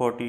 40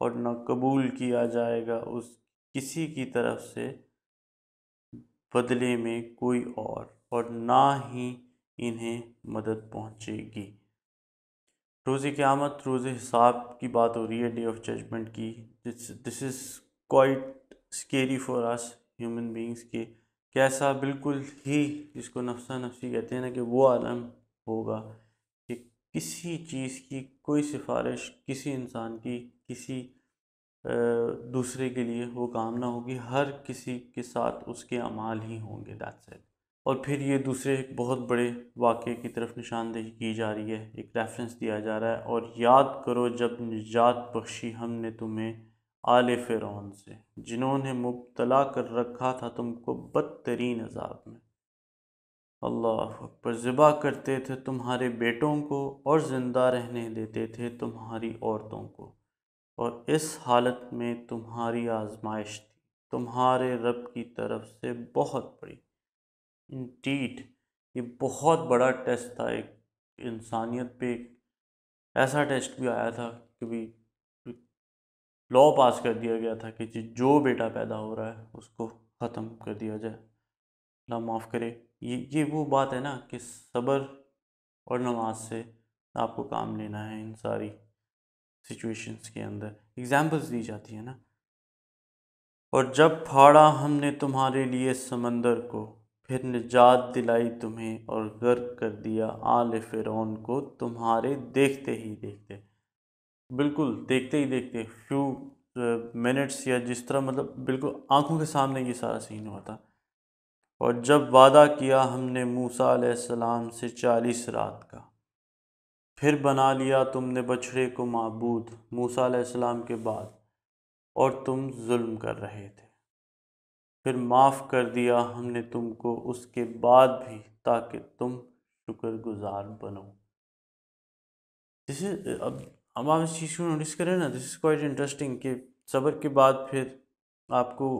اور نہ قبول کیا جائے گا اس کسی کی طرف سے بدلے میں کوئی اور نہ ہی انہیں مدد پہنچے گی۔ روز قیامت، روز حساب کی بات ہو رہی ہے، ڈے آف ججمنٹ کی۔ This is quite scary for us human beings کہ کیسا بالکل ہی جس کو نفسا نفسی کہتے ہیں نا، کہ وہ عالم ہوگا کہ کسی چیز کی کوئی سفارش کسی انسان کی کسی دوسرے کے لیے وہ کام نہ ہوگی، ہر کسی کے ساتھ اس کے اعمال ہی ہوں گے، دیٹس اٹ۔ اور پھر یہ دوسرے ایک بہت بڑے واقعے کی طرف نشاندہی کی جا رہی ہے، ایک ریفرنس دیا جا رہا ہے، اور یاد کرو جب نجات بخشی ہم نے تمہیں آل فرعون سے، جنہوں نے مبتلا کر رکھا تھا تم کو بدترین عذاب میں۔ اللہ اکبر۔ ذبح کرتے تھے تمہارے بیٹوں کو اور زندہ رہنے دیتے تھے تمہاری عورتوں کو، اور اس حالت میں تمہاری آزمائش تھی تمہارے رب کی طرف سے بہت بڑی۔ انڈیڈ یہ بہت بڑا ٹیسٹ تھا، ایک انسانیت پہ ایک ایسا ٹیسٹ بھی آیا تھا کہ بھی لا پاس کر دیا گیا تھا کہ جو بیٹا پیدا ہو رہا ہے اس کو ختم کر دیا جائے، اللہ معاف کرے۔ یہ وہ بات ہے نا کہ صبر اور نماز سے آپ کو کام لینا ہے ان ساری سچویشنز کے اندر، ایگزامپلز دی جاتی ہیں نا۔ اور جب پھاڑا ہم نے تمہارے لیے سمندر کو، پھر نجات دلائی تمہیں اور غرق کر دیا آل فرعون کو تمہارے دیکھتے ہی دیکھتے، بالکل دیکھتے ہی دیکھتے، فیو منٹس یا جس طرح مطلب بالکل آنکھوں کے سامنے یہ سارا سین ہوا تھا۔ اور جب وعدہ کیا ہم نے موسیٰ علیہ السلام سے 40 رات کا، پھر بنا لیا تم نے بچھڑے کو معبود موسیٰ علیہ السلام کے بعد، اور تم ظلم کر رہے تھے، پھر معاف کر دیا ہم نے تم کو اس کے بعد بھی تاکہ تم شکر گزار بنو۔ اب آپ اس چیز کو نوٹس کریں نا، دس از کوائٹ انٹرسٹنگ کہ صبر کے بعد پھر آپ کو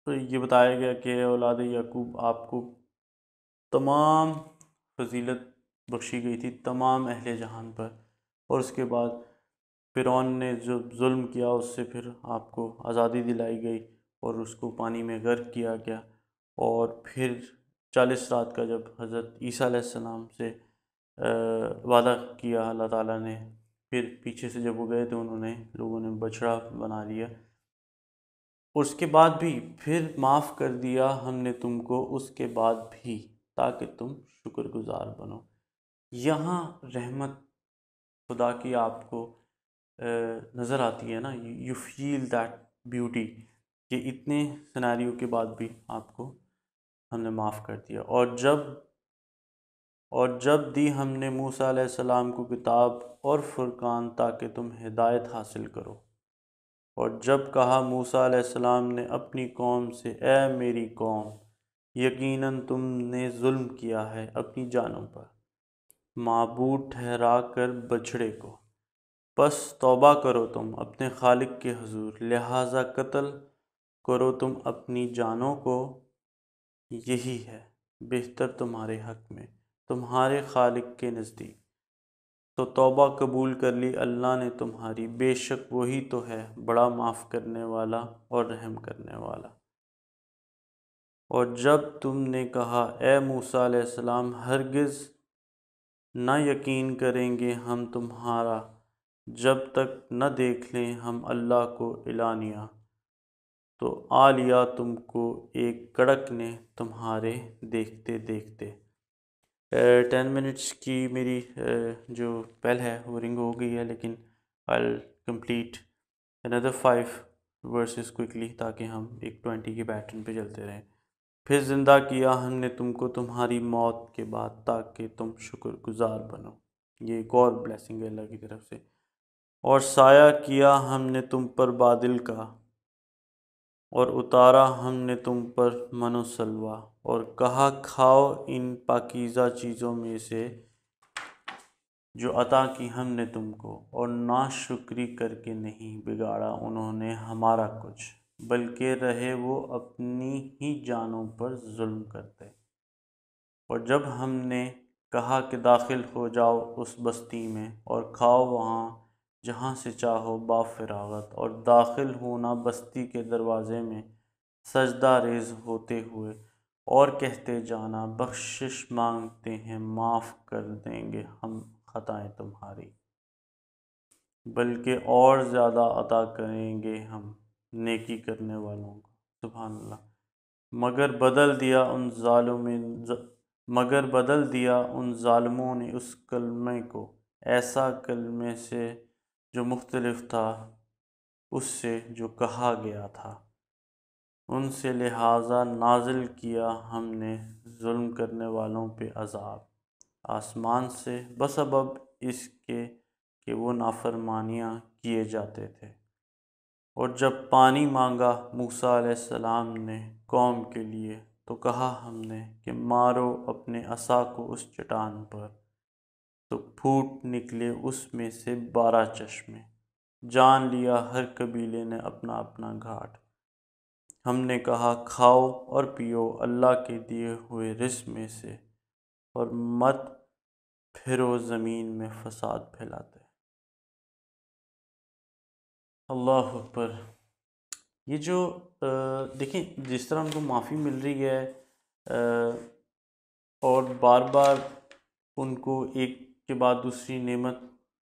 یہ بتایا گیا کہ اولاد یعقوب آپ کو تمام فضیلت بخشی گئی تھی تمام اہل جہان پر، اور اس کے بعد فرعون نے جو ظلم کیا اس سے پھر آپ کو آزادی دلائی گئی اور اس کو پانی میں غرق کیا گیا۔ اور پھر 40 رات کا جب حضرت عیسیٰ علیہ السلام سے وعدہ کیا اللہ تعالیٰ نے، پھر پیچھے سے جب وہ گئے تو لوگوں نے بچڑا بنا لیا، اور اس کے بعد بھی پھر معاف کر دیا ہم نے تم کو اس کے بعد بھی تاکہ تم شکر گزار بنو۔ یہاں رحمت خدا کی آپ کو نظر آتی ہے نا، یو فیل دیٹ بیوٹی کہ اتنے سیناریو کے بعد بھی آپ کو ہم نے معاف کر دیا۔ اور جب دی ہم نے موسیٰ علیہ السلام کو کتاب اور فرقان تاکہ تم ہدایت حاصل کرو، اور جب کہا موسیٰ علیہ السلام نے اپنی قوم سے، اے میری قوم، یقیناً تم نے ظلم کیا ہے اپنی جانوں پر معبود ٹھہرا کر بچھڑے کو، پس توبہ کرو تم اپنے خالق کے حضور، لہٰذا قتل کرو تم اپنی جانوں کو، یہی ہے بہتر تمہارے حق میں تمہارے خالق کے نزدیک، تو توبہ قبول کر لی اللہ نے تمہاری، بے شک وہی تو ہے بڑا معاف کرنے والا اور رحم کرنے والا۔ اور جب تم نے کہا اے موسیٰ علیہ السلام، ہرگز نہ یقین کریں گے ہم تمہارا جب تک نہ دیکھ لیں ہم اللہ کو علانیہ، تو آ لیا تم کو ایک کڑک نے تمہارے دیکھتے دیکھتے۔ 10 منٹس کی میری جو پہل ہے وہ رنگ ہو گئی ہے، لیکن I'll complete another 5 verses quickly تاکہ ہم ایک 20 کے پیٹرن پہ چلتے رہیں۔ پھر زندہ کیا ہم نے تم کو تمہاری موت کے بعد تاکہ تم شکر گزار بنو، یہ ایک اور بلیسنگ ہے اللہ کی طرف سے۔ اور سایہ کیا ہم نے تم پر بادل کا، اور اتارا ہم نے تم پر من و سلویٰ، اور کہا کھاؤ ان پاکیزہ چیزوں میں سے جو عطا کی ہم نے تم کو، اور ناشکری کر کے نہیں بگاڑا انہوں نے ہمارا کچھ، بلکہ رہے وہ اپنی ہی جانوں پر ظلم کرتے۔ اور جب ہم نے کہا کہ داخل ہو جاؤ اس بستی میں اور کھاؤ وہاں جہاں سے چاہو با فراغت، اور داخل ہونا بستی کے دروازے میں سجدہ ریز ہوتے ہوئے اور کہتے جانا بخشش مانگتے ہیں معاف کر دیں گے ہم خطائیں تمہاری، بلکہ اور زیادہ عطا کریں گے ہم نیکی کرنے والوں کو۔ سبحان اللہ۔ مگر بدل دیا ان ظالموں نے اس کلمے کو ایسا کلمے سے جو مختلف تھا اس سے جو کہا گیا تھا ان سے، لہٰذا نازل کیا ہم نے ظلم کرنے والوں پہ عذاب آسمان سے بسبب اس کے کہ وہ نافرمانیاں کیے جاتے تھے۔ اور جب پانی مانگا موسیٰ علیہ السلام نے قوم کے لیے تو کہا ہم نے کہ مارو اپنے عصا کو اس چٹان پر، تو پھوٹ نکلے اس میں سے 12 چشمے، جان لیا ہر قبیلے نے اپنا اپنا گھاٹ۔ ہم نے کہا کھاؤ اور پیو اللہ کے دیے ہوئے رزق میں سے، اور مت پھرو زمین میں فساد پھیلاتے۔ اللہ اکبر۔ یہ جو دیکھیں جس طرح ان کو معافی مل رہی ہے اور بار بار ان کو ایک کے بعد دوسری نعمت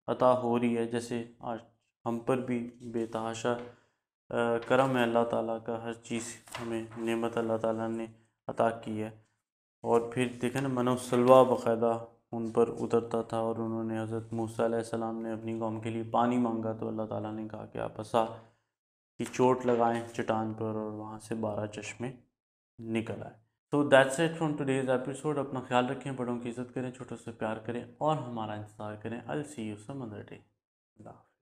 عطا ہو رہی ہے، جیسے آج ہم پر بھی بے تحاشا کرم ہے اللہ تعالیٰ کا، ہر چیز ہمیں نعمت اللہ تعالیٰ نے عطا کی ہے۔ اور پھر دیکھیں نا من و سلوہ باقاعدہ ان پر اترتا تھا، اور انہوں نے حضرت موسیٰ علیہ السلام نے اپنی قوم کے لیے پانی مانگا تو اللہ تعالیٰ نے کہا کہ آپ عصا کی چوٹ لگائیں چٹان پر، اور وہاں سے 12 چشمے نکل آئے۔ تو that's it from today's episode. اپنا خیال رکھیں، بڑوں کی عزت کریں، چھوٹوں سے پیار کریں، اور ہمارا انتظار کریں۔ I'll see you some other day۔ اللہ حافظ۔